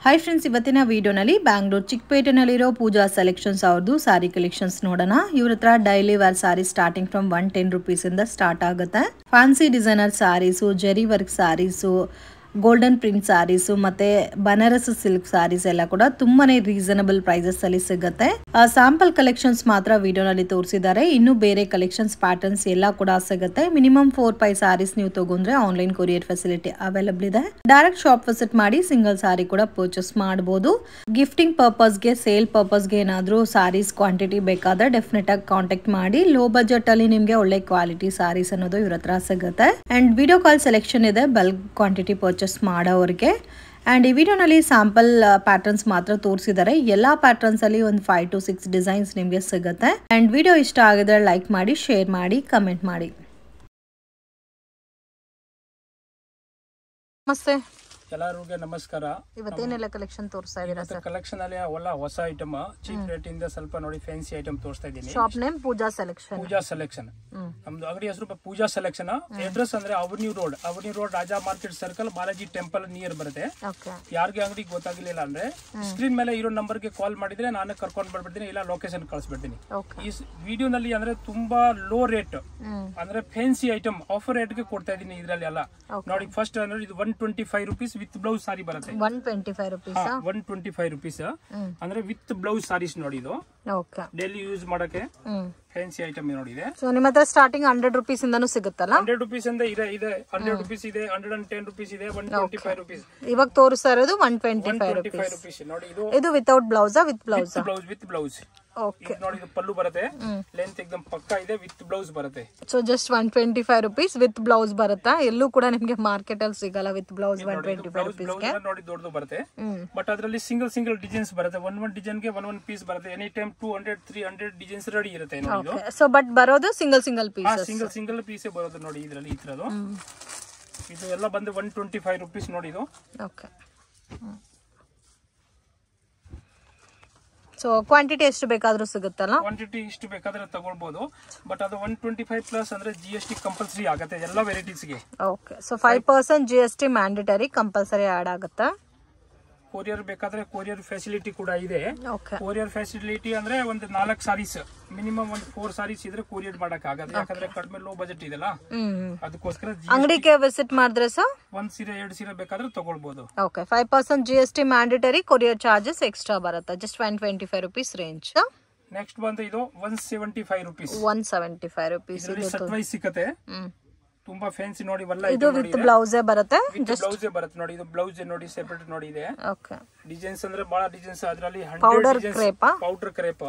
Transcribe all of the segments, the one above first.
Hi friends, ಇವತ್ತಿನ ವಿಡಿಯೋನಲ್ಲಿ ಬ್ಯಾಂಗ್ಳೂರ್ ಚಿಕ್ಕಪೇಟೆನಲ್ಲಿರೋ ಪೂಜಾ selections ಅವ್ರದ್ದು ಸಾರಿ ಕಲೆಕ್ಷನ್ಸ್ ನೋಡೋಣ. ಇವ್ರ ಹತ್ರ daily wear sari starting from 110 rupees ಇಂದ ಸ್ಟಾರ್ಟ್ ಆಗುತ್ತೆ. Fancy designer saris, zari work saris, golden print saris ಮತ್ತೆ ಬನಾರಸ್ ಸಿಲ್ಕ್ ಸಾರೀಸ್ ಎಲ್ಲ ಕೂಡ ತುಂಬಾನೇ ರೀಸನಬಲ್ ಪ್ರೈಸಸ್ ಅಲ್ಲಿ ಸಿಗುತ್ತೆ. ಸ್ಯಾಂಪಲ್ ಕಲೆಕ್ಷನ್ಸ್ ಮಾತ್ರ ವಿಡಿಯೋನಲ್ಲಿ ತೋರಿಸಿದ್ದಾರೆ. ಇನ್ನು ಬೇರೆ ಕಲೆಕ್ಷನ್ಸ್ ಪ್ಯಾಟರ್ನ್ಸ್ ಎಲ್ಲ ಕೂಡ ಸಿಗುತ್ತೆ. ಮಿನಿಮಮ್ 4-5 ಸಾರೀಸ್ ನೀವು ತಗೊಂಡ್ರೆ ಆನ್ಲೈನ್ ಕೊರಿಯರ್ ಫೆಸಿಲಿಟಿ ಅವೈಲಬಲ್ ಇದೆ. ಡೈರೆಕ್ಟ್ ಶಾಪ್ ವಿಸಿಟ್ ಮಾಡಿ ಸಿಂಗಲ್ ಸಾರಿ ಕೂಡ ಪರ್ಚೇಸ್ ಮಾಡಬಹುದು. ಗಿಫ್ಟಿಂಗ್ ಪರ್ಪಸ್ಗೆ, ಸೇಲ್ ಪರ್ಪಸ್ಗೆ ಏನಾದರೂ ಸಾರೀಸ್ ಕ್ವಾಂಟಿಟಿ ಬೇಕಾದ್ರೆ ಡೆಫಿನೆಟ್ ಆಗಿ ಕಾಂಟ್ಯಾಕ್ಟ್ ಮಾಡಿ. ಲೋ ಬಜೆಟ್ ಅಲ್ಲಿ ನಿಮಗೆ ಒಳ್ಳೆ ಕ್ವಾಲಿಟಿ ಸಾರೀಸ್ ಅನ್ನೋದು ಇವ್ರ ಹತ್ರ ಸಿಗುತ್ತೆ. ಅಂಡ್ ವಿಡಿಯೋ ಕಾಲ್ ಸೆಲೆಕ್ಷನ್ ಇದೆ ಬಲ್ಕ್ ಕ್ವಾಂಟಿಟಿ ಪರ್ಚೇಸ್ ಮಾಡೋರಿಗೆ. ಅಂಡ್ ಈ ವಿಡಿಯೋನಲ್ಲಿ ಸ್ಯಾಂಪಲ್ ಪ್ಯಾಟರ್ನ್ಸ್ ಮಾತ್ರ ತೋರಿಸಿದ್ದಾರೆ. ಎಲ್ಲಾ ಪ್ಯಾಟರ್ನ್ಸ್ ಅಲ್ಲಿ ಒಂದು 5 to 6 ಡಿಸೈನ್ಸ್ ನಿಮಗೆ ಸಿಗುತ್ತೆ. ಅಂಡ್ ವಿಡಿಯೋ ಇಷ್ಟ ಆಗಿದ್ರೆ ಲೈಕ್ ಮಾಡಿ, ಶೇರ್ ಮಾಡಿ, ಕಮೆಂಟ್ ಮಾಡಿ. ನಮಸ್ತೆ ಎಲ್ಲರಿಗೂ ನಮಸ್ಕಾರ. ಇವತ್ತೇನೆಲ್ಲ ಕಲೆಕ್ಷನ್ ತೋರಿಸ್ತಾ ಇದ್ದೀರಾ ಸರ್? ಕಲೆಕ್ಷನ್ ಅಲ್ಲಿ ಒಳ್ಳ ಹೊಸ ಐಟಮ್ ಚೀಪ್ ರೇಟ್ ಇಂದ ಸ್ವಲ್ಪ ನೋಡಿ ಫ್ಯಾನ್ಸಿ ಐಟಮ್ ತೋರಿಸ್ತಾ ಇದ್ದೀನಿ. Shop name Pooja selection. Pooja selection ನಮ್ದು ಅಂಗಡಿ ಹೆಸರು ಪೂಜಾ ಸೆಲೆಕ್ಷನ್. ಅಡ್ರೆಸ್ ಅಂದ್ರೆ avenue road Raja market circle, Balaji temple near ಬರುತ್ತೆ. ಯಾರಿಗೆ ಅಂಗಡಿ ಗೊತ್ತಾಗಿಲ್ಲ ಅಂದ್ರೆ ಸ್ಕ್ರೀನ್ ಮೇಲೆ ಇರೋ ನಂಬರ್ ಗೆ ಕಾಲ್ ಮಾಡಿದ್ರೆ ನಾನು ಕರ್ಕೊಂಡ್ ಬರ್ಬಿಡ್ತೀನಿ, ಇಲ್ಲ ಲೊಕೇಶನ್ ಕಳಿಸ್ಬಿಡ್ತೀನಿ. ಈ ವಿಡಿಯೋನಲ್ಲಿ ಅಂದ್ರೆ ತುಂಬಾ ಲೋ ರೇಟ್ ಅಂದ್ರೆ ಫ್ಯಾನ್ಸಿ ಐಟಮ್ ಆಫರ್ ರೇಟ್ ಗೆ ಕೊಡ್ತಾ ಇದೀನಿ. ಇದ್ರಲ್ಲಿ ಎಲ್ಲ ನೋಡಿ, ಫಸ್ಟ್ ಅಂದ್ರೆ ಇದು 125 rupees ವಿತ್ ಬ್ಲೌಸ್ ಸಾರಿ ಬರುತ್ತೆ. 125 rupees 125 rupees ಅಂದ್ರೆ ವಿತ್ ಬ್ಲೌಸ್ ಸಾರೀಸ್ ನೋಡಿ. ಇದು ಡೈಲಿ ಯೂಸ್ ಮಾಡಕ್ಕೆ ಫ್ಯಾನ್ಸಿ ಐಟಮ್ ನೋಡಿ ಇದೆ. ಸೊ ನಿಮ್ಮ ಹತ್ರ ಸ್ಟಾರ್ಟಿಂಗ್ 100 rupees ಇಂದನೂ ಸಿಗುತ್ತಲ್ಲ? 100 rupees ಇಂದ ಇದೆ 100 rupees ಇದೆ, 110 rupees ಇದೆ, 125 rupees. ಇವಾಗ ತೋರಿಸ್ತಾ ಇರೋದು 125 rupees ನೋಡಿ. ಇದು without blouse, with blouse? With blouse. Okay ನೋಡಿ, ಇದು ಪಲ್ಲು ಬರುತ್ತೆ, ಲೆಂತ್ ಎಕ್ದಮ್ ಪಕ್ಕಾ ಇದೆ, ವಿತ್ ಬ್ಲೌಸ್ ಬರುತ್ತೆ. So just 125 rupees with blouse ಬರುತ್ತಾ? ಎಲ್ಲೂ ಕೂಡ ನಿಮಗೆ ಮಾರ್ಕೆಟ್ ಅಲ್ಲಿ ಸಿಗಲ್ಲ ವಿತ್ ಬ್ಲೌಸ್ 125 rupees ಗೆ. ನೋಡಿ ದೊಡ್ಡದು ಬರುತ್ತೆ, ಬಟ್ ಅದರಲ್ಲಿ ಸಿಂಗಲ್ ಡಿಸೈನ್ಸ್ ಬರುತ್ತೆ. ಒಂದ್ ಡಿಸೈನ್ ಗೆ ಒಂದ್ ಪೀಸ್ ಬರುತ್ತೆ. ಎನಿ ಟೈಮ್ 200-300 ಡಿಸೈನ್ಸ್ ರೆಡಿ ಇರುತ್ತೆ ನೋಡಿ. ಸೊ ಬಟ್ ಬರೋದು ಸಿಂಗಲ್ ಪೀಸ್, ಸಿಂಗಲ್ ಪೀಸ್ ಬರೋದು ನೋಡಿ. ಇದರಲ್ಲಿ ಈ ತರದು ಇದು ಎಲ್ಲ ಬಂದು 125 rupees ನೋಡಿ. ಇದು ಓಕೆ. ಸೊ ಕ್ವಾಂಟಿಟಿ ಎಷ್ಟು ಬೇಕಾದ್ರೂ ಸಿಗುತ್ತಲ್ಲ? ಕ್ವಾಂಟಿಟಿ ಇಷ್ಟು ಬೇಕಾದ್ರೆ ತಗೊಳ್ಬಹುದು, ಬಟ್ ಅದು 125 ಪ್ಲಸ್ ಅಂದ್ರೆ GST ಕಂಪಲ್ಸರಿ ಆಗುತ್ತೆ ಎಲ್ಲ ವೆರೈಟೀಸ್ ಗೆ. Okay. So 5% GST mandatory compulsory add ಆಗುತ್ತೆ. ಕೊರಿಯರ್ ಬೇಕಾದ್ರೆ ಕೊರಿಯರ್ ಫೆಸಿಲಿಟಿ ಕೂಡ ಇದೆ. ಕೊರಿಯರ್ ಫೆಸಿಲಿಟಿ ಅಂದ್ರೆ ಒಂದು 4 ಸಾರೀಸ್ ಮಿನಿಮಮ್ ಒಂದು 4 ಸಾರೀಸ್ ಇದ್ರೆ ಕೊರಿಯರ್ ಮಾಡಕ್ ಆಗತ್ತೆ. ಯಾಕಂದ್ರೆ ಕಡಿಮೆ ಲೋ ಬಜೆಟ್ ಇದೆಲ್ಲ, ಅದಕ್ಕೋಸ್ಕರ ಅಂಗಡಿಗೆ ವಿಸಿಟ್ ಮಾಡಿದ್ರೆ ಸರ್ ಒಂದ್ ಸೀರೆ 2 ಸೀರೆ ಬೇಕಾದ್ರೆ ತಗೊಳ್ಬಹುದು. Okay. 5% GST mandatory, courier charges extra ಬರುತ್ತೆ. Just 125 rupees range. ನೆಕ್ಸ್ಟ್ ಬಂದು ಇದು 175 rupees. 175 rupees ಸೆಟ್ ವೈಸ್ ಸಿಕ್ಕತ್ತೆ. ತುಂಬಾ ಫ್ಯಾನ್ಸಿ ನೋಡಿ. ಇದು ವಿತ್ ಬ್ಲೌಸ್ ಬರುತ್ತೆ. ಬ್ಲೌಸ್ ಬರುತ್ತೆ ನೋಡಿ. ಇದು ಬ್ಲೌಸ್ ನೋಡಿ, ಸೆಪರೇಟ್ ನೋಡಿ ಇದೆ. ಡಿಸೈನ್ಸ್ ಅಂದ್ರೆ ಬಹಳ ಡಿಸೈನ್ಸ್. ಅದರಲ್ಲಿ ಪೌಡರ್ ಕ್ರೇಪ್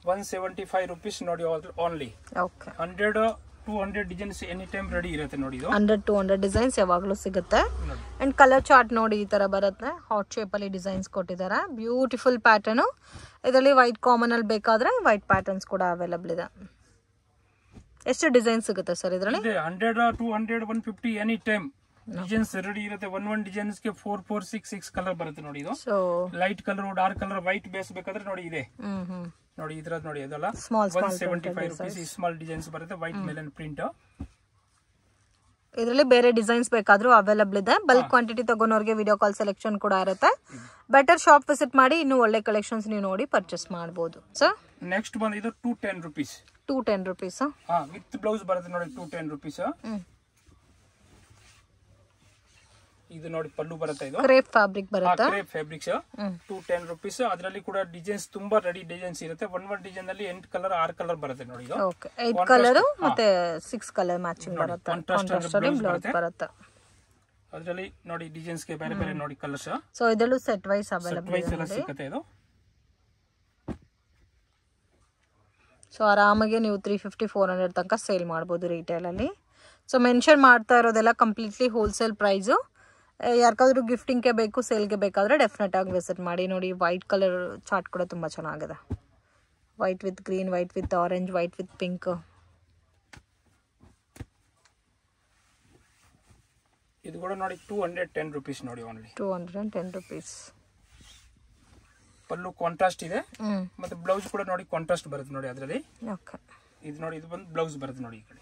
175 rupees ನೋಡಿ only. 100-200 designs any time ready ಇರುತ್ತೆ ನೋಡಿ. ಇದು 100-200 ಡಿಸೈನ್ಸ್ ಯಾವಾಗ್ಲೂ ಸಿಗುತ್ತೆ. ಅಂಡ್ ಕಲರ್ ಚಾರ್ಟ್ ನೋಡಿ ಈ ತರ ಬರುತ್ತೆ. ಹಾಟ್ ಶೇಪ್ ಅಲ್ಲಿ ಡಿಸೈನ್ಸ್ ಕೊಟ್ಟಿದ್ದಾರೆ. Beautiful pattern. ಇದರಲ್ಲಿ ವೈಟ್ ಕಾಮನ್ ಅಲ್ಲಿ ಬೇಕಾದ್ರೆ ವೈಟ್ ಪ್ಯಾಟರ್ನ್ಸ್ ಕೂಡ ಅವೈಲಬಲ್ ಇದೆ. ಎಷ್ಟು ಡಿಸೈನ್ ಸಿಗುತ್ತೆ ಸರ್ ಇದರಲ್ಲಿ? 100-200-150 ಎನಿ ಟೈಮ್ ಡಿಸೈನ್ಸ್ ರೆಡಿ ಇರುತ್ತೆ. ಒಂದ್ ಡಿಸೈನ್ಸ್ ಗೆ 4-6 ಕಲರ್ ಬರುತ್ತೆ ನೋಡಿ. ಇದು light colour, dark colour, white base ಬೇಕಾದ್ರೆ ನೋಡಿ ಇದೆ ನೋಡಿ. ಇದ್ರದ್ದು ನೋಡಿ, ಅದೆಲ್ಲ 175 rupees ಸ್ಮಾಲ್ ಡಿಸೈನ್ಸ್ ಬರುತ್ತೆ. ವೈಟ್ ಮೇಲನ್ ಪ್ರಿಂಟ್. ಇದರಲ್ಲಿ ಬೇರೆ ಡಿಸೈನ್ಸ್ ಬೇಕಾದ್ರೂ ಅವೈಲಬಲ್ ಇದೆ. ಬಲ್ಕ್ ಕ್ವಾಂಟಿಟಿ ತಗೊಂಡವ್ರಿಗೆ ವಿಡಿಯೋ ಕಾಲ್ ಸೆಲೆಕ್ಷನ್ ಕೂಡ ಇರುತ್ತೆ. ಬೆಟರ್ ಶಾಪ್ ವಿಸಿಟ್ ಮಾಡಿ ಇನ್ನು ಒಳ್ಳೆ ಕಲೆಕ್ಷನ್ಸ್ ನೀವು ನೋಡಿ ಪರ್ಚೇಸ್ ಮಾಡಬಹುದು ಸರ್. ನೆಕ್ಸ್ಟ್ ಬಂದು ಇದು 210 rupees. 210 rupees ವಿತ್ ಬ್ಲೌಸ್ ಬರುತ್ತೆ ನೋಡಿ. 210 rupees. ಇದು ನೋಡಿ ಪಲ್ಲು ಬರುತ್ತೆ. ಇದು ಕ್ರೇಪ್ ಫ್ಯಾಬ್ರಿಕ್ ಬರುತ್ತೆ. Crepe fabrics 210 rupees. ಅದರಲ್ಲಿ ಕೂಡ ಡಿಸೈನ್ಸ್ ತುಂಬಾ ರೆಡಿ ಡಿಸೈನ್ಸ್ ಇರುತ್ತೆ. ಒಂದ್ ಡಿಸೈನ್ ಅಲ್ಲಿ 8 ಕಲರ್ 6 ಕಲರ್ ಬರುತ್ತೆ ನೋಡಿ. ಇದು 8 ಕಲರ್ ಮತ್ತೆ 6 ಕಲರ್ ಮ್ಯಾಚಿಂಗ್ ಬರುತ್ತೆ. ಕಾಂಟ್ರಾಸ್ಟ್ ಬ್ಲೌಸ್ ಬರುತ್ತೆ. ಅದರಲ್ಲಿ ನೋಡಿ ಡಿಸೈನ್ಸ್ ಗೆ ಬೇರೆ ಬೇರೆ ನೋಡಿ ಕಲರ್ಸ್. ಸೊ ಇದೆಲ್ಲೂ ಸೆಟ್ ವೈಸ್ ಅವೈಲಬಲ್ ಸಿಗುತ್ತೆ. ಇದು ಸೊ ಆರಾಮಾಗಿ ನೀವು 350-400 ತನಕ ಸೇಲ್ ಮಾಡ್ಬೋದು ರಿಟೇಲ್ ಅಲ್ಲಿ. ಸೊ ಮೆನ್ಷನ್ ಮಾಡ್ತಾ ಇರೋದೆಲ್ಲ ಕಂಪ್ಲೀಟ್ಲಿ ಹೋಲ್ಸೇಲ್ ಪ್ರೈಸು. ಯಾರಿಗಾದ್ರೂ ಗಿಫ್ಟಿಂಗ್ಗೆ ಬೇಕು, ಸೇಲ್ಗೆ ಬೇಕಾದ್ರೆ ಡೆಫಿನೆಟ್ ಆಗಿ ವಿಸಿಟ್ ಮಾಡಿ. ನೋಡಿ ವೈಟ್ ಕಲರ್ ಚಾರ್ಟ್ ಕೂಡ ತುಂಬಾ ಚೆನ್ನಾಗಿದೆ. White with green, white with orange, white with pink. ಇದು ಕೂಡ ನೋಡಿ 210 rupees ನೋಡಿ. Only 210 rupees. ಪಲ್ಲು ಕಾಂಟ್ರಾಸ್ಟ್ ಇದೆ, ಮತ್ತೆ ಬ್ಲೌಸ್ ಕೂಡ ನೋಡಿ ಕಾಂಟ್ರಾಸ್ಟ್ ಬರುತ್ತೆ ನೋಡಿ ಅದರಲ್ಲಿ. ಇದು ನೋಡಿ, ಇದು ಬಂದು ಬ್ಲೌಸ್ ಬರುತ್ತೆ ನೋಡಿ. ಈ ಕಡೆ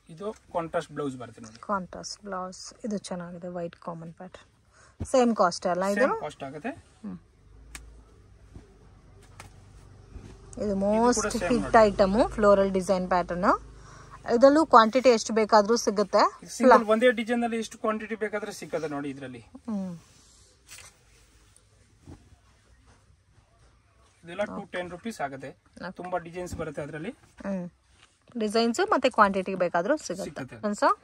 ಇದು ಕಾಂಟ್ರಾಸ್ಟ್ ಬ್ಲೌಸ್ ಬರುತ್ತೆ ನೋಡಿ. ಕಾಂಟ್ರಾಸ್ಟ್ ಬ್ಲೌಸ್ ಇದು ಚೆನ್ನಾಗಿದೆ. White common pattern. Same cost ಅಲ್ಲ ಇದು? ಕಾಸ್ಟ್ ಆಗುತ್ತೆ. ಇದು most hit item, floral design pattern. ಇದರಲ್ಲೂ ಕ್ವಾಂಟಿಟಿ ಎಷ್ಟು ಬೇಕಾದ್ರೂ ಸಿಗುತ್ತೆ. ಒಂದೇ ಡಿಸೈನ್ ಅಲ್ಲಿ ಎಷ್ಟು ಕ್ವಾಂಟಿಟಿ ಬೇಕಾದ್ರೆ ಸಿಗುತ್ತೆ ನೋಡಿ ಇದರಲ್ಲಿ. ಇದೆಲ್ಲ 210 ರೂಪೀಸ್ ಆಗುತ್ತೆ. ತುಂಬಾ ಡಿಸೈನ್ಸ್ ಬರುತ್ತೆ ಅದರಲ್ಲಿ. ಡಿಸೈನ್ಸ್ ಮತ್ತೆ ಕ್ವಾಂಟಿಟಿ ಬೇಕಾದ್ರೂ ಸಿಗುತ್ತೆ.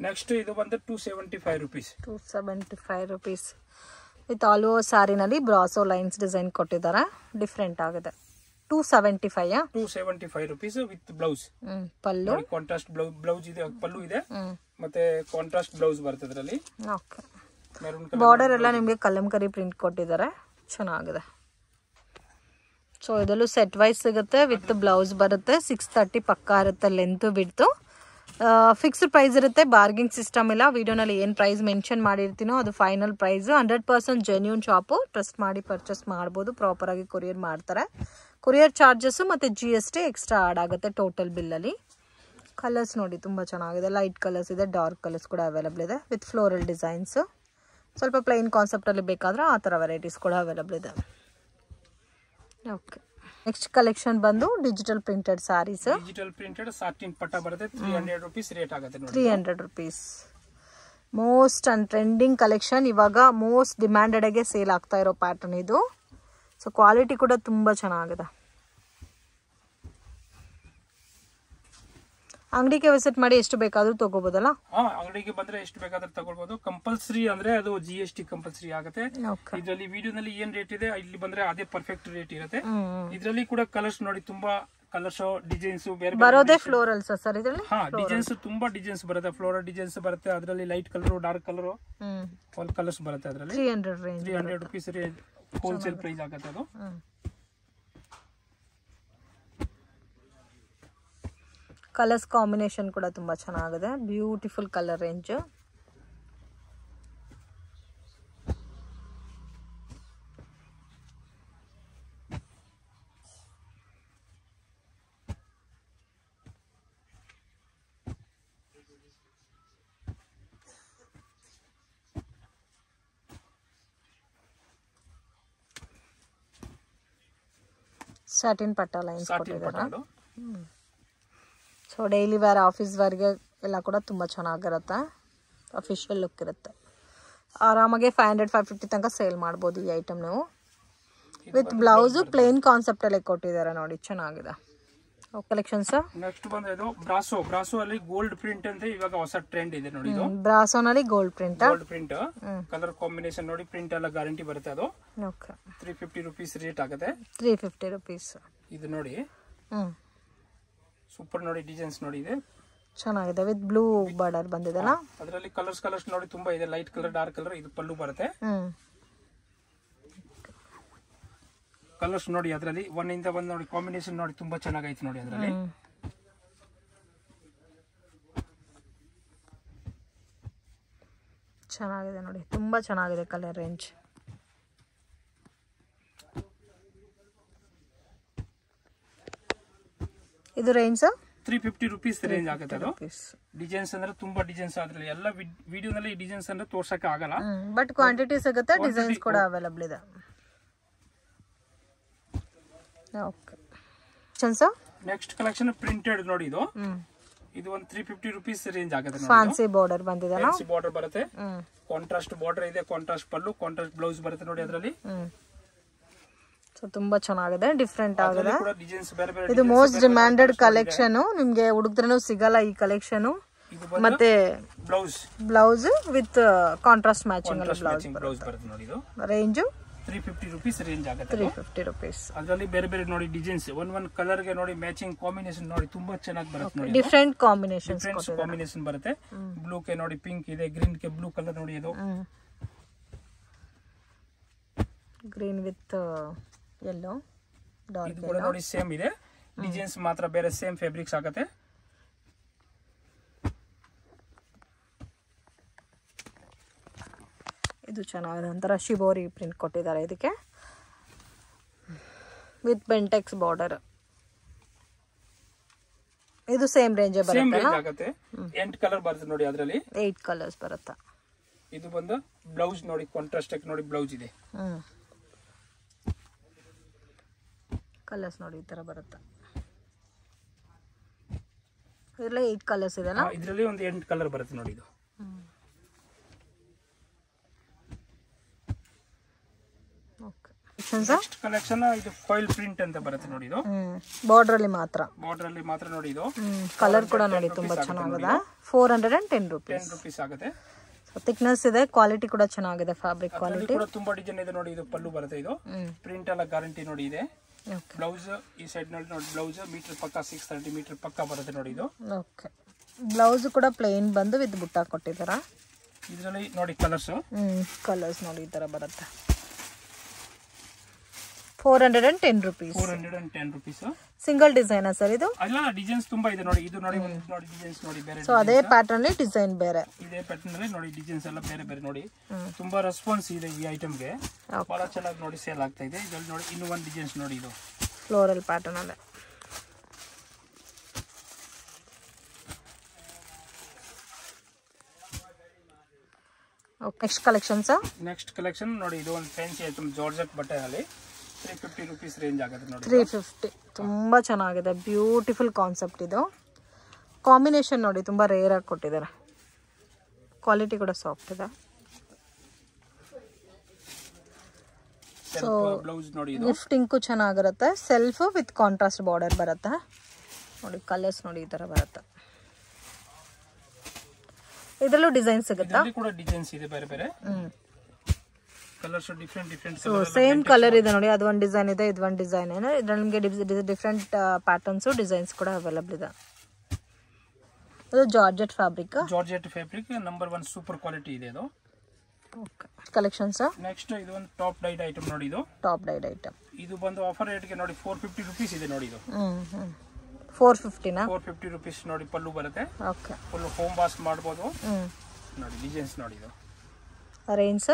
ನೆಕ್ಸ್ಟ್ ಇದು ಬಂದು 275 rupees. 275 rupees with all over ಸಾರಿನಲ್ಲಿ ಬ್ರಾಸೋ ಲೈನ್ಸ್ ಡಿಸೈನ್ ಕೊಟ್ಟಿದ್ದಾರೆ. ಡಿಫ್ರೆಂಟ್ ಆಗಿದೆ. 275 rupees with blouse. Pallu contrast blouse ಇದೆ, ಪಲ್ಲು ಇದೆ ಮತ್ತೆ ಕಾಂಟ್ರಾಸ್ಟ್ ಬ್ಲೌಸ್ ಬರುತ್ತೆ ಅದರಲ್ಲಿ. ಬಾರ್ಡರ್ ಎಲ್ಲ ನಿಮಗೆ ಕಲಂಕರಿ ಪ್ರಿಂಟ್ ಕೊಟ್ಟಿದ್ದಾರೆ, ಚೆನ್ನಾಗಿದೆ. ಸೊ ಇದರಲ್ಲೂ ಸೆಟ್ ವೈಸ್ ಸಿಗುತ್ತೆ, ವಿತ್ ಬ್ಲೌಸ್ ಬರುತ್ತೆ. 630 ಪಕ್ಕಾ ಇರುತ್ತೆ ಲೆಂತ್ ಬಿಡ್ತು. ಫಿಕ್ಸ್ಡ್ ಪ್ರೈಸ್ ಇರುತ್ತೆ, ಬಾರ್ಗಿಂಗ್ ಸಿಸ್ಟಮ್ ಇಲ್ಲ. ವಿಡಿಯೋನಲ್ಲಿ ಏನು ಪ್ರೈಸ್ ಮೆನ್ಷನ್ ಮಾಡಿರ್ತೀನೋ ಅದು final price. 100% genuine shop, trust ಮಾಡಿ ಪರ್ಚೇಸ್ ಮಾಡ್ಬೋದು. ಪ್ರಾಪರಾಗಿ ಕೊರಿಯರ್ ಮಾಡ್ತಾರೆ. ಕೊರಿಯರ್ ಚಾರ್ಜಸ್ಸು ಮತ್ತು GST ಎಕ್ಸ್ಟ್ರಾ ಆಡ್ ಆಗುತ್ತೆ ಟೋಟಲ್ ಬಿಲ್ಲಲ್ಲಿ. ಕಲರ್ಸ್ ನೋಡಿ ತುಂಬ ಚೆನ್ನಾಗಿದೆ. ಲೈಟ್ ಕಲರ್ಸ್ ಇದೆ, ಡಾರ್ಕ್ ಕಲರ್ಸ್ ಕೂಡ ಅವೈಲಬಲ್ ಇದೆ ವಿತ್ ಫ್ಲೋರಲ್ ಡಿಸೈನ್ಸು. ಸ್ವಲ್ಪ ಪ್ಲೈನ್ ಕಾನ್ಸೆಪ್ಟಲ್ಲಿ ಬೇಕಾದ್ರೆ ಆ ಥರ ವೆರೈಟೀಸ್ ಕೂಡ ಅವೈಲಬಲ್ ಇದೆ. ಓಕೆ, ನೆಕ್ಸ್ಟ್ ಕಲೆಕ್ಷನ್ ಬಂದು digital printed saris. Digital printed satin ಪಟ್ಟ ಬರುತ್ತೆ. 300 ರೂಪೀಸ್ ರೇಟ್ ಆಗುತ್ತೆ ನೋಡಿ. 300 rupees. Most and trending collection, ಇವಾಗ ಮೋಸ್ಟ್ ಡಿಮ್ಯಾಂಡೆಡ್ ಆಗಿ ಸೇಲ್ ಆಗ್ತಾ ಇರೋ ಪ್ಯಾಟರ್ನ್ ಇದು. ಸೊ ಕ್ವಾಲಿಟಿ ಕೂಡ ತುಂಬಾ ಚೆನ್ನಾಗಿದೆ. ಅಂಗಡಿಗೆ ವಿಸಿಟ್ ಮಾಡಿ ಎಷ್ಟು ಬೇಕಾದ್ರೂ ತಗೋಬಹುದಲ್ಲ? ಅಂಗಡಿಗೆ ಬಂದ್ರೆ ಎಷ್ಟು ಬೇಕಾದ್ರೂ ತಗೊಳ್ಬಹುದು. ಕಂಪಲ್ಸರಿ ಅಂದ್ರೆ ಅದು GST ಕಂಪಲ್ಸರಿ ಆಗುತ್ತೆ. ಇದರಲ್ಲಿ ವಿಡಿಯೋನಲ್ಲಿ ಏನ್ ರೇಟ್ ಇದೆ ಇಲ್ಲಿ ಬಂದ್ರೆ ಅದೇ ಪರ್ಫೆಕ್ಟ್ ರೇಟ್ ಇರುತ್ತೆ. ಇದರಲ್ಲಿ ಕೂಡ ಕಲರ್ಸ್ ನೋಡಿ, ತುಂಬಾ ಕಲರ್ಸ್, ಡಿಸೈನ್ಸ್ ಬೇರೆ ಬರೋದೇ ಫ್ಲೋರಲ್ಸ್ ಸರ್ ಇದರಲ್ಲಿ. ಡಿಸೈನ್ಸ್ ತುಂಬಾ ಡಿಸೈನ್ಸ್ ಬರುತ್ತೆ. ಫ್ಲೋರಲ್ ಡಿಸೈನ್ಸ್ ಬರುತ್ತೆ ಅದರಲ್ಲಿ. Light colour, dark colour, all colours ಬರುತ್ತೆ ಅದರಲ್ಲಿ. 300 ರೂಪೀಸ್ ಹೋಲ್ಸೇಲ್ ಪ್ರೈಸ್ ಆಗುತ್ತೆ ಅದು. ಕಲರ್ಸ್ ಕಾಂಬಿನೇಷನ್ ಕೂಡ ತುಂಬಾ ಚೆನ್ನಾಗಿದೆ. Beautiful colour range. ಸಾಟಿನ್ ಪಟ್ಟ ಲೈನ್ಸ್ ಕೊಟ್ಟಿದ್ದಾರೆ. ಸೊ ಡೈಲಿ ವೇರ್, ಆಫೀಸ್ ವೇರ್ಗೆ ಎಲ್ಲ ಕೂಡ ತುಂಬ ಚೆನ್ನಾಗಿರುತ್ತೆ. ಅಫಿಷಿಯಲ್ ಲುಕ್ ಇರುತ್ತೆ. ಆರಾಮಾಗಿ 500-550 ತನಕ ಸೇಲ್ ಮಾಡ್ಬೋದು ಈ ಐಟಮ್ ನೀವು. ವಿತ್ ಬ್ಲೌಸು ಪ್ಲೇನ್ ಕಾನ್ಸೆಪ್ಟಲ್ಲೇ ಕೊಟ್ಟಿದ್ದಾರೆ ನೋಡಿ, ಚೆನ್ನಾಗಿದೆ. ಕಲೆಕ್ಷನ್ಸ್ ನೆಕ್ಸ್ಟ್ ಬಂದ್ರೆ ಇದು ಬ್ರಾಸೋ. ಬ್ರಾಸೋ ಅಲ್ಲಿ ಗೋಲ್ಡ್ ಪ್ರಿಂಟ್ ಅಂತ ಇವಾಗ ಹೊಸ ಟ್ರೆಂಡ್ ಇದೆ ನೋಡಿ. ಇದು ಬ್ರಾಸೋನಲ್ಲಿ ಗೋಲ್ಡ್ ಪ್ರಿಂಟ್. ಕಲರ್ ಕಾಂಬಿನೇಷನ್ ನೋಡಿ, ಪ್ರಿಂಟ್ ಎಲ್ಲ ಗ್ಯಾರಂಟಿ ಬರುತ್ತೆ ಅದು. 350 ರೂಪೀಸ್ ರೇಟ್ ಆಗುತ್ತೆ. 350 ರೂಪೀಸ್. ಇದು ನೋಡಿ ಸೂಪರ್ ನೋಡಿ, ಡಿಸೈನ್ಸ್ ನೋಡಿ ಇದೆ ಚೆನ್ನಾಗಿದೆ. ವಿತ್ ಬ್ಲೂ ಬಾರ್ಡರ್ ಬಂದಿದೆಲ್ಲ. ಅದರಲ್ಲಿ ಕಲರ್ಸ್ ನೋಡಿ ತುಂಬಾ ಇದೆ. Light colour, dark colour. ಇದು ಪಲ್ಲು ಬರುತ್ತೆ. ಕಲರ್ಸ್ ನೋಡಿ ಅದರಲ್ಲಿ ಒಂದಿಂದ ಒಂದು ನೋಡಿ, ಕಾಂಬಿನೇಷನ್ ನೋಡಿ ತುಂಬಾ ಚೆನ್ನಾಗೈತೆ ನೋಡಿ ಅದರಲ್ಲಿ. ಚೆನ್ನಾಗಿದೆ ನೋಡಿ, ತುಂಬಾ ಚೆನ್ನಾಗಿದೆ ಕಲರ್ ರೇಂಜ್. ಇದು ರೇಂಜ್ 350 ರೂಪೀಸ್ ರೇಂಜ್ ಆಗುತ್ತೆ ಅದು. ಡಿಸೈನ್ಸ್ ಅಂದ್ರೆ ತುಂಬಾ ಡಿಸೈನ್ಸ್ ಅದ್ರಲ್ಲಿ. ಎಲ್ಲ ವಿಡಿಯೋನಲ್ಲಿ ಡಿಸೈನ್ಸ್ ಅಂದ್ರೆ ತೋರ್ಸಕ್ಕೆ ಆಗಲ್ಲ, ಬಟ್ ಕ್ವಾಂಟಿಟಿ ಸಿಗುತ್ತೆ. ಡಿಸೈನ್ಸ್ ಕೂಡ ಅವೈಲಬಲ್ ಇದೆ. ಓಕೆ, ನೆಕ್ಸ್ಟ್ ಕಲೆಕ್ಷನ್ ಪ್ರಿಂಟೆಡ್ ನೋಡಿ. ಇದು ಒಂದು 350 ರೂಪೀಸ್ ರೇಂಜ್ ಆಗುತ್ತೆ. ಫ್ಯಾನ್ಸಿ ಬಾರ್ಡರ್ ಬಂದಿದೆ. ಫ್ಯಾನ್ಸಿ ಬಾರ್ಡರ್ ಬರುತ್ತೆ. ಕಾಂಟ್ರಾಸ್ಟ್ ಬಾರ್ಡರ್ ಇದೆ, ಕಾಂಟ್ರಾಸ್ಟ್ ಪಲ್ಲು, ಕಾಂಟ್ರಾಸ್ಟ್ ಬ್ಲೌಸ್ ಬರುತ್ತೆ ನೋಡಿ ಅದರಲ್ಲಿ. ಸೊ ತುಂಬಾ ಚೆನ್ನಾಗಿದೆ, ಡಿಫ್ರೆಂಟ್ ಆಗಿದೆ. ಇದು ಮೋಸ್ಟ್ ಡಿಮ್ಯಾಂಡೆಡ್ ಕಲೆಕ್ಷನ್. ನಿಮ್ಗೆ ಹುಡುಗದ್ರೂ ಸಿಗಲ್ಲ ಈ ಕಲೆಕ್ಷನ್. ಮತ್ತೆ blouse with contrast matching blouse ಬರುತ್ತೆ ನೋಡಿ. ಇದು ರೇಂಜ್ 350 ರೂಪೀಸ್ ರೇಂಜ್ ಆಗುತ್ತೆ. 350 ರೂಪೀಸ್. ಅದರಲ್ಲಿ ಬೇರೆ ಬೇರೆ ನೋಡಿ ಡಿಸೈನ್ಸ್, ಒಂದ್ ಕಲರ್ ಗೆ ನೋಡಿ ಮ್ಯಾಚಿಂಗ್ ಕಾಂಬಿನೇಷನ್ ನೋಡಿ ತುಂಬಾ ಚೆನ್ನಾಗಿ ಬರುತ್ತೆ ನೋಡಿ. ಡಿಫ್ರೆಂಟ್ ಕಾಂಬಿನೇಷನ್ ಬರುತ್ತೆ. ಬ್ಲೂ ಗೆ ನೋಡಿ ಪಿಂಕ್ ಇದೆ, ಗ್ರೀನ್ ಗೆ ಬ್ಲೂ ಕಲರ್ ನೋಡಿ. ಇದು ಗ್ರೀನ್ ವಿತ್ ಯೆಲ್ಲೋ, ಡಾರ್ಕ್ ಇದು ಕೂಡ ನೋಡಿ ಸೇಮ್ ಇದೆ. ಡಿಸೈನ್ಸ್ ಮಾತ್ರ ಬೇರೆ, ಸೇಮ್ ಫ್ಯಾಬ್ರಿಕ್ಸ್ ಆಗುತ್ತೆ. ಇದು ಚೆನ್ನಾಗಿದೆ. ಒಂಥರ ಶಿಬೋರಿ ಪ್ರಿಂಟ್ ಕೊಟ್ಟಿದ್ದಾರೆ ಇದಕ್ಕೆ, ವಿತ್ ಬೆಂಟೆಕ್ಸ್ ಬಾರ್ಡರ್. ಇದು ಸೇಮ್ ರೇಂಜ್ ಬರುತ್ತೆ. 8 ಕಲರ್ ಬರುತ್ತೆ ನೋಡಿ ಅದರಲ್ಲಿ. 8 ಕಲರ್ಸ್ ಬರುತ್ತೆ. ಇದು ಬಂದು ಬ್ಲೌಸ್ ನೋಡಿ ಕಾಂಟ್ರಾಸ್ಟ್ ಆಗಿ ನೋಡಿ ಬ್ಲೌಸ್ ಇದೆ. ಕಲರ್ಸ್ ನೋಡಿ ಈ ತರ ಬರುತ್ತೆ. ಇದರಲ್ಲಿ 8 ಕಲರ್ಸ್ ಇದೆ ಅಲ್ಲ? ಇದರಲ್ಲಿ ಒಂದು 8 ಕಲರ್ ಬರುತ್ತೆ ನೋಡಿ. ಇದು ನೆಕ್ಸ್ಟ್ ಕಲೆಕ್ಷನ್ ಇದು ಫಾಯಿಲ್ ಪ್ರಿಂಟ್ ಅಂತ ಬರುತ್ತೆ ನೋಡಿ. ಇದು ಬಾರ್ಡರ್ ಅಲ್ಲಿ ಮಾತ್ರ ನೋಡಿ. ಇದು ಕಲರ್ ಕೂಡ ನೋಡಿ ತುಂಬಾ ಚೆನ್ನಾಗಿದೆ. 410 ರೂಪೀಸ್ ಆಗುತ್ತೆ. ಥಿಕ್ನೆಸ್ ಇದೆ, ಕ್ವಾಲಿಟಿ ಕೂಡ ಚೆನ್ನಾಗಿದೆ, ಫ್ಯಾಬ್ರಿಕ್ ಕ್ವಾಲಿಟಿ ಕೂಡ ತುಂಬಾ ಡಿಸೈನ್ ಇದೆ ನೋಡಿ. ಇದು ಪಲ್ಲು ಬರುತ್ತೆ. ಇದು ಪ್ರಿಂಟ್ ಎಲ್ಲ ಗ್ಯಾರಂಟಿ ನೋಡಿ ಇದೆ. ಬ್ಲೌಸ್ ಈ ಸೈಡ್ ನೋಡಿ ಬ್ಲೌಸ್ ಮೀಟರ್ ಪಕ್ಕ 630 ಮೀಟರ್ ಪಕ್ಕ ಬರುತ್ತೆ ನೋಡಿ. ಇದು ಓಕೆ. ಬ್ಲೌಸ್ ಕೂಡ ಪ್ಲೇನ್ ಬಂದು ವಿತ್ ಬುಟ್ಟ ಕೊಟ್ಟಿದ್ದಾರಾ. ಇದರಲ್ಲಿ ನೋಡಿ ಕಲರ್ಸ್ ನೋಡಿ ಈ ತರ ಬರುತ್ತೆ. 410 ರೂಪೀಸ್. ಸಿಂಗಲ್ ಡಿಸೈನ್ ಸರ್ ಇದು? ಅಲ್ಲ, ಡಿಸೈನ್ಸ್ ತುಂಬಾ ಇದೆ ನೋಡಿ. ಇದು ನೋಡಿ ನೋಡಿ ಡಿಸೈನ್ಸ್ ನೋಡಿ ಬೇರೆ. ಸೊ ಅದೇ ಪ್ಯಾಟರ್ನ್ ಅಲ್ಲಿ ಡಿಸೈನ್ ಬೇರೆ, ಇದೇ ಪ್ಯಾಟರ್ನ್ ಅಲ್ಲಿ ನೋಡಿ ಡಿಸೈನ್ಸ್ ಎಲ್ಲ ಬೇರೆ ಬೇರೆ ನೋಡಿ. ತುಂಬಾ ರೆಸ್ಪಾನ್ಸ್ ಇದೆ ಈ ಐಟಮ್ ಗೆ. ಬಹಳ ಚೆನ್ನಾಗಿ ನೋಡಿ ಸೇಲ್ ಆಗ್ತಾ ಇದೆ. ಇದರಲ್ಲಿ ನೋಡಿ ಇನ್ನೂ ಒಂದು ಡಿಸೈನ್ಸ್ ನೋಡಿ. ಇದು ಫ್ಲೋರಲ್ ಪ್ಯಾಟರ್ನ್ ಅಲ್ಲಿ. ನೆಕ್ಸ್ಟ್ ಕಲೆಕ್ಷನ್ ನೋಡಿ. ಇದು ಒಂದು ಫ್ಯಾನ್ಸಿ ಐಟಮ್ ಜಾರ್ಜೆಟ್ ಬಟ್ಟೆನಲ್ಲಿ 350 ರೂಪೀಸ್ ರೇಂಜ್ ಆಗುತ್ತೆ ನೋಡಿ. 350 ತುಂಬಾ ಚೆನ್ನಾಗಿದೆ. ಬ್ಯೂಟಿಫುಲ್ ಕಾನ್ಸೆಪ್ಟ್ ಇದು. ಕಾಂಬಿನೇಷನ್ ನೋಡಿ ತುಂಬಾ ರೇರ್ ಆಗಿ ಕೊಟ್ಟಿದ್ದಾರೆ. ಕ್ವಾಲಿಟಿ ಕೂಡ ಸಾಫ್ಟ್ ಇದೆ. ಸೊ ಬ್ಲೌಸ್ ನೋಡಿ. ಇದು ಲಿಫ್ಟಿಂಗ್ ಚೆನ್ನಾಗಿರುತ್ತೆ. ಸೆಲ್ಫ್ ವಿತ್ ಕಾಂಟ್ರಾಸ್ಟ್ ಬಾರ್ಡರ್ ಬರುತ್ತೆ ನೋಡಿ. ಕಲರ್ಸ್ ನೋಡಿ ಈ ತರ ಬರುತ್ತೆ. ಇದರಲ್ಲೂ ಡಿಸೈನ್ ಸಿಗುತ್ತಾ? ಇದರಲ್ಲಿ ಕೂಡ ಡಿಸೈನ್ಸ್ ಇದೆ ಬೇರೆ ಬೇರೆ. Colours different so same colour ಇದೆ ನೋಡಿ. ಅದು ಒಂದು ಡಿಸೈನ್ ಇದೆ, ಇದು ಒಂದು ಡಿಸೈನ್ ಇದೆ. ಇದರಲ್ಲಿ ನಿಮಗೆ ಡಿಫರೆಂಟ್ ಪ್ಯಾಟರ್ನ್ಸ್ ಡಿಸೈನ್ಸ್ ಕೂಡ ಅವೈಲೇಬಲ್ ಇದೆ. ಇದು georgette fabric number 1 super quality ಇದೆ ಇದು. ಓಕೆ. ಕಲೆಕ್ಷನ್ಸ್ ನೆಕ್ಸ್ಟ್ ಇದು ಒಂದು ಟಾಪ್ ಡೈಡ್ ಐಟಮ್ ನೋಡಿ. ಇದು ಟಾಪ್ ಡೈಡ್ ಐಟಮ್. ಇದು ಬಂದು ಆಫರ್ ರೇಟ್ ಗೆ ನೋಡಿ 450 ರೂಪೀಸ್ ಇದೆ ನೋಡಿ. ಇದು 450 ನಾ? 450 ರೂಪೀಸ್ ನೋಡಿ. ಪಲ್ಲು ಬರುತ್ತೆ. ಓಕೆ. ಫುಲ್ ಹೋಮ್ ವಾಶ್ ಮಾಡಬಹುದು ನೋಡಿ. ಡಿಸೈನ್ಸ್ ನೋಡಿ. ಇದು ರೇಂಜ್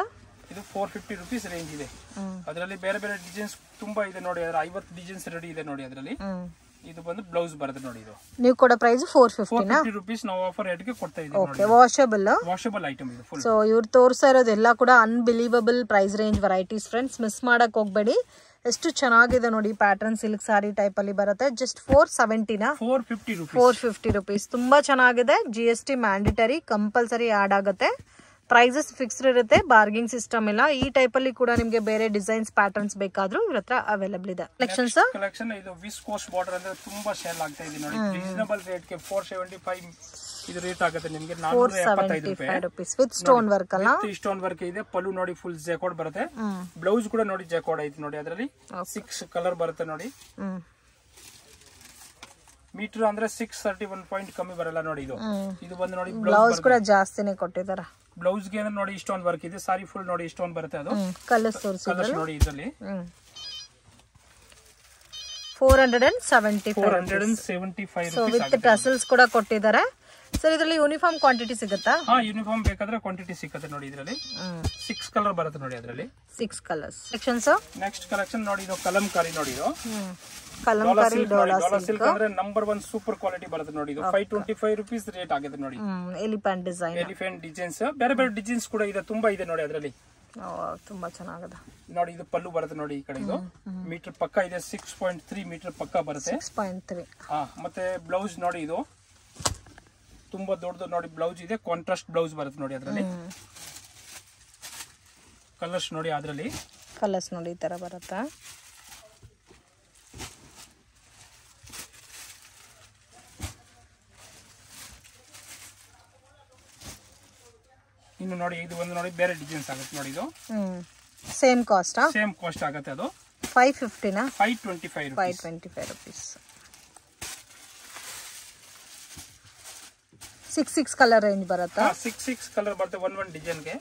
ಇದು 450 ರೂಪೀಸ್ ರೇಂಜ್ ಇದೆ. ಅದರಲ್ಲಿ ಬೇರೆ ಬೇರೆ ಡಿಸೈನ್ಸ್ ತುಂಬಾ ಇದೆ ನೋಡಿ. ಅದರ 50 ಡಿಸೈನ್ಸ್ ರೆಡಿ ಇದೆ ನೋಡಿ. ಅದರಲ್ಲಿ ಇದು ಬಂದು ಬ್ಲೌಸ್ ಬರುತ್ತೆ ನೋಡಿ. ಇದು ನೀವು ಕೊಡೋ ಪ್ರೈಸ್ 450 ರೂಪೀಸ್ ನಾವು ಆಫರ್ ರೇಟ್ ಗೆ ಕೊಡ್ತಾ ಇದ್ದೀವಿ. ಓಕೆ. ವಾಷಬಲ್ ಐಟಮ್ ಇದು ಫುಲ್. ಸೊ ಇವ್ರು ತೋರಿಸ್ತಾ ಇರೋದೆಲ್ಲ ಕೂಡ unbelievable price range varieties friends. Miss ಮಾಡಕ್ ಹೋಗ್ಬೇಡಿ. ಎಷ್ಟು ಚೆನ್ನಾಗಿದೆ ನೋಡಿ. ಪ್ಯಾಟರ್ನ್ ಸಿಲ್ಕ್ ಸಾರಿ ಟೈಪ್ ಅಲ್ಲಿ ಬರುತ್ತೆ. ಜಸ್ಟ್ 470 ನಾ? 450 ರೂಪೀಸ್. ತುಂಬಾ ಚೆನ್ನಾಗಿದೆ. GST ಮ್ಯಾಂಡೇಟರಿ ಕಂಪಲ್ಸರಿ ಆಡ್ ಆಗುತ್ತೆ. ಪ್ರೈಸಸ್ ಫಿಕ್ಸ್ಡ್ ಇರುತ್ತೆ. ಬಾರ್ಗಿಂಗ್ ಸಿಸ್ಟಮ್ ಇಲ್ಲ. ಈ ಟೈಪ್ ಅಲ್ಲಿ ಕೂಡ ನಿಮಗೆ ಬೇರೆ ಡಿಸೈನ್ಸ್ ಪ್ಯಾಟರ್ನ್ಸ್ ಬೇಕಾದ್ರೂ ಇವ್ರ ಹತ್ರ ಅವೈಲೇಬಲ್ ಇದೆ. ಕಲೆಕ್ಷನ್ ಇದು ವಿಸ್ಕೋಸ್ ಬಾರ್ಡರ್ ಅಂದ್ರೆ ತುಂಬಾ ಸೇಲ್ ಆಗ್ತಾ ಇದೆ ನೋಡಿ. ರೀಸನಬಲ್ ರೇಟ್ ಗೆ 475 ಇದು ರೇಟ್ ಆಗುತ್ತೆ ನಿಮಗೆ. 475 ರೂಪೀಸ್ ವಿತ್ ಸ್ಟೋನ್ ವರ್ಕ್ ಅಲ್ಲ? ಸ್ಟೋನ್ ವರ್ಕ್ ಇದೆ. ಪಲ್ಲು ನೋಡಿ ಫುಲ್ ಜೆಕೋಡ್ ಬರುತ್ತೆ. ಬ್ಲೌಸ್ ಕೂಡ ನೋಡಿ ಜೆಕೋಡ್ ಐತಿ ನೋಡಿ. ಅದರಲ್ಲಿ 6 ಕಲರ್ ಬರುತ್ತೆ ನೋಡಿ. ಮೀಟರ್ ಅಂದ್ರೆ 631 ಪಾಯಿಂಟ್ ಕಮ್ಮಿ ಬರಲ್ಲ ನೋಡಿ. ಇದು ಬಂದು ನೋಡಿ ಬ್ಲೌಸ್ ಕೂಡ ಜಾಸ್ತಿನೇ ಕೊಟ್ಟಿದ್ದಾರೆ. ಬ್ಲೌಸ್ ಗೆ ನೋಡಿ ಸ್ಟೋನ್ ವರ್ಕ್ ಇದೆ. ಸಾರಿ ಫುಲ್ ನೋಡಿ ಸ್ಟೋನ್ ಬರುತ್ತೆ. ಅದು ಕಲರ್ಸ್ ನೋಡಿ. ಇದರಲ್ಲಿ 475 ಸೊ ವಿತ್ ಟಸಲ್ಸ್ ಕೂಡ ಕೊಟ್ಟಿದ್ದಾರೆ. ಸರ್ ಇದರಲ್ಲಿ ಯೂನಿಫಾರ್ಮ್ ಕ್ವಾಂಟಿಟಿ ಸಿಗುತ್ತಾ? ಯೂನಿಫಾರ್ಮ್ ಬೇಕಾದ್ರೆ ಕ್ವಾಂಟಿಟಿ ಸಿಗುತ್ತೆ ನೋಡಿ. ಇದರಲ್ಲಿ 6 ಕಲರ್ ಬರುತ್ತೆ ನೋಡಿ. ಅದರಲ್ಲಿ 6 ಕಲರ್ಸ್. ಸೆಕ್ಷನ್ಸ್ ನೆಕ್ಸ್ಟ್ ಕಲೆಕ್ಷನ್ ನೋಡಿ. ಇದು ಕಲಂಕಾರಿ ನೋಡಿ. ಇದು ಕಲಂಕಾರಿ ಡೋಲಾ ಸಿಲ್ಕ್ ಅಂದ್ರೆ ನಂಬರ್ 1 ಸೂಪರ್ ಕ್ವಾಲಿಟಿ ಬರುತ್ತೆ ನೋಡಿ. ಇದು 525 ರೂಪೀಸ್ ರೇಟ್ ಆಗಿದೆ ನೋಡಿ. ಎಲಿಫೆಂಟ್ ಡಿಸೈನ್ಸ್ ಬೇರೆ ಬೇರೆ ಡಿಸೈನ್ಸ್ ಕೂಡ ಇದೆ. ತುಂಬಾ ಇದೆ ನೋಡಿ. ಅದರಲ್ಲಿ ತುಂಬಾ ಚೆನ್ನಾಗಿದೆ ನೋಡಿ. ಇದು ಪಲ್ಲು ಬರುತ್ತೆ ನೋಡಿ. ಈ ಕಡೆ ಇದು ಮೀಟರ್ ಪಕ್ಕ ಇದೆ. 6.3 ಮೀಟರ್ ಪಕ್ಕ ಬರುತ್ತೆ. 6.3 ಮತ್ತೆ ಬ್ಲೌಸ್ ನೋಡಿ. ಇದು ತುಂಬಾ ದೊಡ್ಡದು ನೋಡಿ. ಬ್ಲೌಸ್ ಇದೆ. ಕಾಂಟ್ರಾಸ್ಟ್ ಬ್ಲೌಸ್ ಬರುತ್ತೆ ನೋಡಿ. ಅದರಲ್ಲಿ ಕಲರ್ಸ್ ನೋಡಿ. ಅದರಲ್ಲಿ ಕಲರ್ಸ್ ನೋಡಿ ಈ ತರ ಬರುತ್ತೆ. ಇನ್ನು ನೋಡಿ ಇದು ಒಂದು ನೋಡಿ ಬೇರೆ ಡಿಸೈನ್ಸ್ ಆಗುತ್ತೆ ನೋಡಿ. ಇದು ಸೇಮ್ ಕಾಸ್ಟ್ ಆಗುತ್ತೆ. ಅದು 550 ನಾ? 525 ರೂಪೀಸ್. 6 ಕಲರ್ ರೇಂಜ್ ಬರುತ್ತಾ? 6 ಕಲರ್ ಬರುತ್ತೆ one ಡಿಸೈನ್ ಗೆ.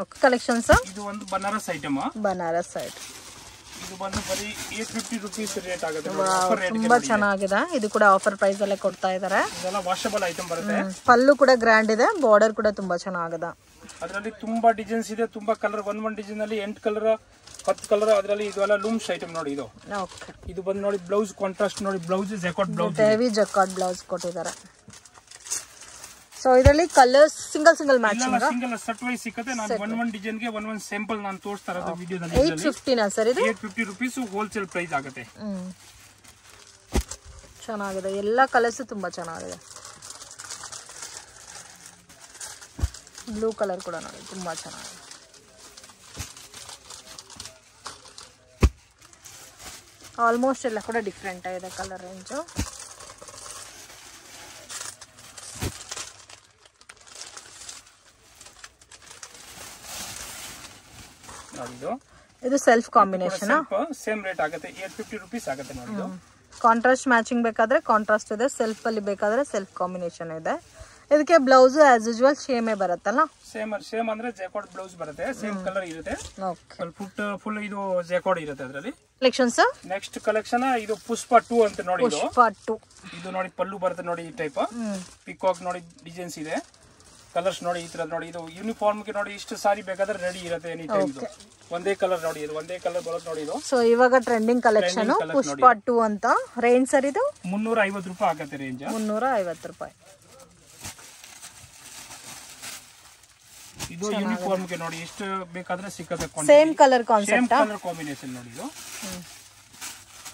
ಓಕೆ. ಕಲೆಕ್ಷನ್ಸ್ ಇದು ಒಂದು ಬನಾರಸ್ ಐಟಮ್. ಇದು ಬಂದು ಬರೀ 850 ರೂಪೀಸ್ ರೇಟ್ ಆಗುತ್ತೆ. ತುಂಬಾ ಚೆನ್ನಾಗಿದೆ. ಇದು ಕೂಡ ಆಫರ್ ಪ್ರೈಸ್ ಅಲ್ಲೇ ಕೊಡ್ತಾ ಇದ್ದಾರೆ. ಇದೆಲ್ಲ ವಾಷಬಲ್ ಐಟಮ್ ಬರುತ್ತೆ. ಪಲ್ಲು ಕೂಡ ಗ್ರ್ಯಾಂಡ್ ಇದೆ, ಬಾರ್ಡರ್ ಕೂಡ ತುಂಬಾ ಚೆನ್ನಾಗಿದೆ. ಅದರಲ್ಲಿ ತುಂಬಾ ಡಿಸೈನ್ಸ್ ಇದೆ, ತುಂಬಾ ಕಲರ್. ಒಂದ್ ಡಿಸೈನ್ ಅಲ್ಲಿ 8 ಕಲರ್ 10 ಕಲರ್. ಅದರಲ್ಲಿ ಇದೆಲ್ಲ ಲೂಮ್ಸ್ ಐಟಮ್ ನೋಡಿ. ಇದು ಬಂದು ನೋಡಿ ಬ್ಲೌಸ್ ಕಾಂಟ್ರಾಸ್ಟ್ ನೋಡಿ. Blouse jacquard blouse, heavy jacquard blouse ಕೊಟ್ಟಿದ್ದಾರೆ. ಸೊ ಇದರಲ್ಲಿ colours single matching single set wise ಸಿಗುತ್ತೆ. ನಾನು ಒಂದ್ ಡಿಸೈನ್ ಗೆ ಒಂದ್ ಸ್ಯಾಂಪಲ್ ನಾನು ತೋರಿಸ್ತಾ ಇರೋದು ವಿಡಿಯೋದಲ್ಲಿ. 850 ನಾ ಸರ್ ಇದು? 850 ರೂಪೀಸ್ ಹೋಲ್ಸೇಲ್ ಪ್ರೈಸ್ ಆಗುತ್ತೆ. ಚೆನ್ನಾಗಿದೆ, ಎಲ್ಲ ಕಲರ್ಸ್ ತುಂಬಾ ಚೆನ್ನಾಗಿದೆ. ಬ್ಲೂ ಕಲರ್ ಕೂಡ ನೋಡಿ ತುಂಬಾ ಚೆನ್ನಾಗಿದೆ. ಆಲ್ಮೋಸ್ಟ್ ಎಲ್ಲ ಕೂಡ ಡಿಫ್ರೆಂಟ್ ಆಗಿದೆ ಕಲರ್ ರೇಂಜು. ಇದು ಸೆಲ್ಫ್ ಕಾಂಬಿನೇಷನ್, ಸೇಮ್ ರೇಟ್ ಆಗುತ್ತೆ. 850 ರೂಪೀಸ್ ಆಗುತ್ತೆ ನೋಡಿ. ಕಾಂಟ್ರಾಸ್ಟ್ ಮ್ಯಾಚಿಂಗ್ ಬೇಕಾದ್ರೆ ಕಾಂಟ್ರಾಸ್ಟ್ ಇದೆ, ಸೆಲ್ಫ್ ಅಲ್ಲಿ ಬೇಕಾದ್ರೆ ಸೆಲ್ಫ್ ಕಾಂಬಿನೇಷನ್ ಇದೆ. ಇದಕ್ಕೆ ಬ್ಲೌಸ್ ಆಸ್ ಯೂಶುವಲ್ ಸೇಮೇ ಬರುತ್ತಲ್ಲ? ಸೇಮ್ ಅಂದ್ರೆ ಜಕಾರ್ಡ್ ಬ್ಲೌಸ್ ಬರುತ್ತೆ, ಸೇಮ್ ಕಲರ್ ಇರುತ್ತೆ. ಫುಲ್ ಇದು ಜಕಾರ್ಡ್ ಇರುತ್ತೆ ಅದರಲ್ಲಿ. ಕಲೆಕ್ಷನ್ಸ್ ನೆಕ್ಸ್ಟ್ ಕಲೆಕ್ಷನ್ ಇದು ಪುಷ್ಪ 2 ಅಂತ ನೋಡಿ. ಇದು ನೋಡಿ ಪಲ್ಲು ಬರುತ್ತೆ ನೋಡಿ. ಈ ಟೈಪ್ ಪಿಕಾಕ್ ನೋಡಿ ಡಿಸೈನ್ಸ್ ಇದೆ. ಕಲರ್ಸ್ ನೋಡಿ ಈ ತರ ನೋಡಿ. ಇದು ಯೂನಿಫಾರ್ಮ್ ಗೆ ನೋಡಿ ಇಷ್ಟು ಸಾರಿ ಬೇಕಾದ್ರೆ ರೆಡಿ ಇರುತ್ತೆ ಎನಿ ಟೈಮ್. ಒಂದೇ ಕಲರ್ ನೋಡಿ, ಇದು ಒಂದೇ ಕಲರ್ ಬರುತ್ತೆ ನೋಡಿ. ಇದು ಸೊ ಇವಾಗ ಟ್ರೆಂಡಿಂಗ್ ಕಲೆಕ್ಷನ್ ಪುಷ್ಪ 2 ಅಂತ. ರೇಂಜ್ ಸರ್ ಇದು 350 ರೂಪಾಯಿ ಆಗುತ್ತೆ. ರೇಂಜ್ 350 ರೂಪಾಯಿ. ಇದು ಯೂನಿಫಾರ್ಮ್ ಗೆ ನೋಡಿ ಎಷ್ಟು ಬೇಕಾದ್ರೆ ಸಿಕ್ಕತ್ತೆ. Same colour concept, colour combination ನೋಡಿ. ಇದು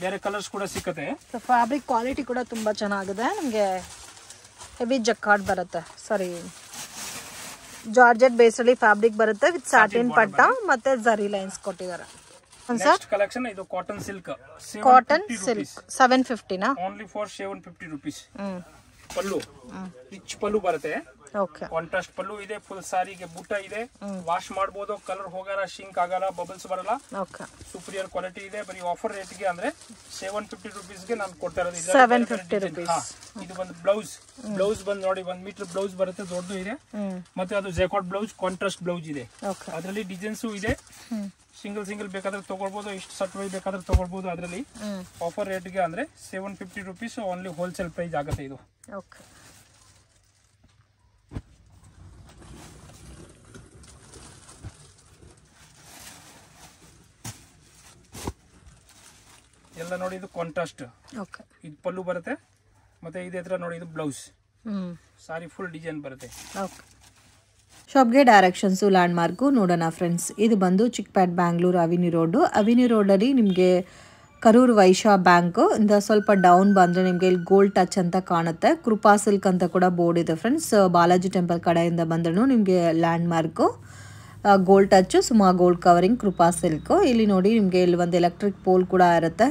ಬೇರೆ ಕಲರ್ಸ್ ಕೂಡ ಸಿಕ್ಕತ್ತೆ. ಫ್ಯಾಬ್ರಿಕ್ ಕ್ವಾಲಿಟಿ ಕೂಡ ತುಂಬಾ ಚೆನ್ನಾಗಿದೆ. ನಿಮಗೆ ಹೆವಿ ಜಕಾರ್ಡ್ ಬರುತ್ತೆ, ಸಾರಿ ಜಾರ್ಜೆಟ್ ಬೇಸ್ ಅಲ್ಲಿ ಫ್ಯಾಬ್ರಿಕ್ ಬರುತ್ತೆ ವಿತ್ ಸಾಟಿನ್ ಪಟ್ಟ ಮತ್ತೆ ಜರಿ ಲೈನ್ಸ್ ಕೊಟ್ಟಿದ್ದಾರೆ. ನೆಕ್ಸ್ಟ್ ಕಲೆಕ್ಷನ್ ಇದು ಕಾಟನ್ ಸಿಲ್ಕ್. ಕಾಟನ್ ಸಿಲ್ಕ್ 750 ನಾ? Only for 750 rupees. Pallu rich pallu ಬರುತ್ತೆ. ಓಕೆ, ಕಾಂಟ್ರಾಸ್ಟ್ ಪಲ್ಲು ಇದೆ. ಫುಲ್ ಸಾರಿಗೆ ಬುಟ್ಟ ಇದೆ. ವಾಶ್ ಮಾಡಬಹುದು, ಕಲರ್ ಹೋಗಲ್ಲ, ಶಿಂಕ್ ಆಗಲ್ಲ, ಬಬಲ್ಸ್ ಬರಲ್ಲ. ಓಕೆ, ಸೂಪರಿಯರ್ ಕ್ವಾಲಿಟಿ ಇದೆ. ಬರೀ ಆಫರ್ ರೇಟ್ ಗೆ ಅಂದ್ರೆ 750 ರೂಪೀಸ್ ಗೆ ನಾನು ಕೊಡ್ತಾ ಇರೋದು. 750 ರೂಪೀಸ್. ಇದು ಬಂದು ಬ್ಲೌಸ್ ಬಂದು ನೋಡಿ 1 ಮೀಟರ್ ಬ್ಲೌಸ್ ಬರುತ್ತೆ, ದೊಡ್ಡದು ಇದೆ. ಮತ್ತೆ ಅದು ಜಕಾರ್ಡ್ ಬ್ಲೌಸ್, ಕಾಂಟ್ರಾಸ್ಟ್ ಬ್ಲೌಸ್ ಇದೆ. ಅದರಲ್ಲಿ ಡಿಸೈನ್ಸ್ ಇದೆ. ಸಿಂಗಲ್ ಬೇಕಾದ್ರೆ ತಗೊಳ್ಬಹುದು, ಇಷ್ಟು ಸಟ್ ವೈ ಬೇಕಾದ್ರೆ ತಗೊಳ್ಬಹುದು. ಅದರಲ್ಲಿ ಆಫರ್ ರೇಟ್ ಗೆ ಅಂದ್ರೆ 750 ರೂಪೀಸ್ ಓನ್ಲಿ ಹೋಲ್ಸೇಲ್ ಪ್ರೈಸ್ ಆಗುತ್ತೆ ಇದು. ಓಕೆ, ಎಲ್ಲ ನೋಡಿ. ಇದು ಕಾಂಟ್ರಾಸ್ಟ್, ಇದು ಪಲ್ಲು ಬರುತ್ತೆ. ಮತ್ತೆ ಇದೇ ತರ ನೋಡಿ, ಇದು ಬ್ಲೌಸ್. ಸಾರಿ ಫುಲ್ ಡಿಸೈನ್ ಬರುತ್ತೆ. ಶಾಪ್ಗೆ ಡೈರೆಕ್ಷನ್ಸು ಲ್ಯಾಂಡ್ ಮಾರ್ಕು ನೋಡೋಣ ಫ್ರೆಂಡ್ಸ್. ಇದು ಬಂದು ಚಿಕ್ಕಪೇಟ್ ಬ್ಯಾಂಗ್ಳೂರು ಅವಿನಿ ರೋಡು. ಅವಿನಿ ರೋಡಲ್ಲಿ ನಿಮಗೆ ಕರೂರ್ ವೈಶ್ಯ ಬ್ಯಾಂಕು ಇಂದ ಸ್ವಲ್ಪ ಡೌನ್ ಬಂದರೆ ನಿಮಗೆ ಇಲ್ಲಿ ಗೋಲ್ಡ್ ಟಚ್ ಅಂತ ಕಾಣುತ್ತೆ. ಕೃಪಾ ಸಿಲ್ಕ್ ಅಂತ ಕೂಡ ಬೋರ್ಡ್ ಇದೆ ಫ್ರೆಂಡ್ಸ್. ಬಾಲಾಜಿ ಟೆಂಪಲ್ ಕಡೆಯಿಂದ ಬಂದ್ರೂ ನಿಮಗೆ landmark gold touch, Suma gold covering, Krupa silk. ಇಲ್ಲಿ ನೋಡಿ ನಿಮಗೆ ಇಲ್ಲಿ ಒಂದು ಎಲೆಕ್ಟ್ರಿಕ್ ಪೋಲ್ ಕೂಡ ಇರುತ್ತೆ.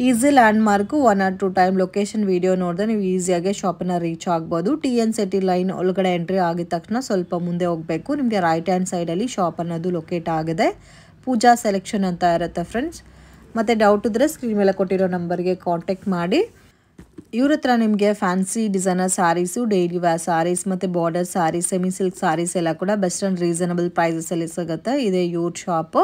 Easy landmark. 1 or 2 time location video ನೋಡಿದ್ರೆ ನೀವು ಈಸಿಯಾಗಿ ಶಾಪನ್ನು ರೀಚ್ ಆಗ್ಬೋದು. TN ಸಿಟಿ ಲೈನ್ ಒಳಗಡೆ ಎಂಟ್ರಿ ಆಗಿದ ತಕ್ಷಣ ಸ್ವಲ್ಪ ಮುಂದೆ ಹೋಗಬೇಕು. ನಿಮಗೆ ರೈಟ್ ಹ್ಯಾಂಡ್ ಸೈಡಲ್ಲಿ ಶಾಪ್ ಅನ್ನೋದು ಲೊಕೇಟ್ ಆಗಿದೆ. ಪೂಜಾ ಸೆಲೆಕ್ಷನ್ ಅಂತ ಇರುತ್ತೆ ಫ್ರೆಂಡ್ಸ್. ಮತ್ತು ಡೌಟ್ ಇದ್ದರೆ ಸ್ಕ್ರೀನ್ ಮೇಲೆ ಕೊಟ್ಟಿರೋ ನಂಬರ್ಗೆ ಕಾಂಟ್ಯಾಕ್ಟ್ ಮಾಡಿ. ಇವ್ರ ಹತ್ರ ನಿಮಗೆ fancy designer sarees, daily wear sarees ಮತ್ತು border sarees, semi silk sarees ಎಲ್ಲ ಕೂಡ ಬೆಸ್ಟ್ ಆ್ಯಂಡ್ ರೀಸನಬಲ್ ಪ್ರೈಸಸಲ್ಲಿ ಸಿಗುತ್ತೆ. ಇದೇ ಇವ್ರ ಶಾಪು.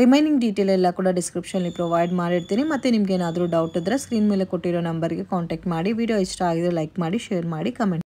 ರಿಮೈನಿಂಗ್ ಡೀಟೇಲ್ ಎಲ್ಲ ಕೂಡ ಡಿಸ್ಕ್ರಿಪ್ಷನಲ್ಲಿ ಪ್ರೊವೈಡ್ ಮಾಡಿರ್ತೀನಿ. ಮತ್ತು ನಿಮ್ಗೆ ಏನಾದರೂ ಡೌಟ್ ಇದ್ದರೆ ಸ್ಕ್ರೀನ್ ಮೇಲೆ ಕೊಟ್ಟಿರೋ ನಂಬರ್ಗೆ ಕಾಂಟ್ಯಾಕ್ಟ್ ಮಾಡಿ. ವಿಡಿಯೋ ಇಷ್ಟ ಆಗಿದ್ರೆ ಲೈಕ್ ಮಾಡಿ, ಶೇರ್ ಮಾಡಿ, ಕಮೆಂಟ್